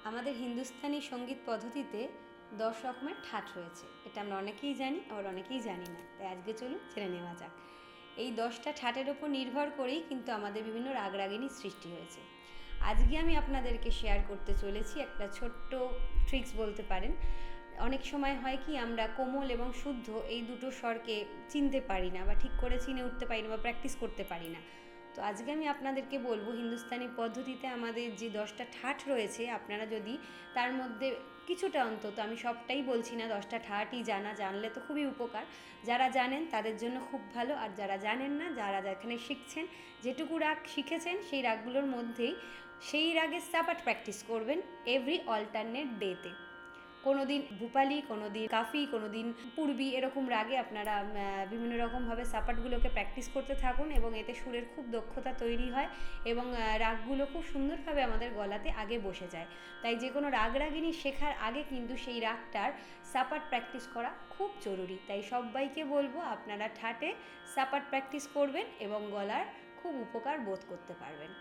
আমাদের হিন্দুস্তানি সঙ্গীত পদ্ধতিতে 10 রকমের ঠাট রয়েছে। এটা আমরা অনেকেই জানি, আবার অনেকেই জানি না। তাই আজকে চলুন জেনে নেওয়া যাক। এই 10টা ঠাটের ওপর নির্ভর করেই কিন্তু আমাদের বিভিন্ন রাগরাগিনীর সৃষ্টি হয়েছে। আজকে আমি আপনাদেরকে শেয়ার করতে চলেছি একটা ছোট্ট ট্রিক্স বলতে পারেন। অনেক সময় হয় কি, আমরা কোমল এবং শুদ্ধ এই দুটো স্বরকে চিনতে পারি না, বা ঠিক করে চিনে উঠতে পারি না, বা প্র্যাকটিস করতে পারি না। তো আজকে আমি আপনাদেরকে বলবো, হিন্দুস্তানি পদ্ধতিতে আমাদের যে 10টা ঠাট রয়েছে, আপনারা যদি তার মধ্যে কিছুটা, অন্তত, আমি সবটাই বলছি না, 10টা ঠাটই জানলে তো খুবই উপকার। যারা জানেন তাদের জন্য খুব ভালো, আর যারা জানেন না, যারা যেখানে শিখছেন, যেটুকু রাগ শিখেছেন সেই রাগগুলোর মধ্যেই সেই রাগের সাপাট প্র্যাকটিস করবেন এভরি অল্টারনেট ডেতে। কোনো দিন ভূপালি, কোনো দিন কাফি, কোনো দিন পূর্বী, এরকম রাগে আপনারা বিভিন্ন রকমভাবে সাপাটগুলোকে প্র্যাকটিস করতে থাকুন, এবং এতে সুরের খুব দক্ষতা তৈরি হয় এবং রাগগুলো খুব সুন্দরভাবে আমাদের গলাতে আগে বসে যায়। তাই যে কোনো রাগরাগিনী শেখার আগে কিন্তু সেই রাগটার সাপাট প্র্যাকটিস করা খুব জরুরি। তাই সবাইকে বলবো, আপনারা ঠাটে সাপাট প্র্যাকটিস করবেন এবং গলার খুব উপকার বোধ করতে পারবেন।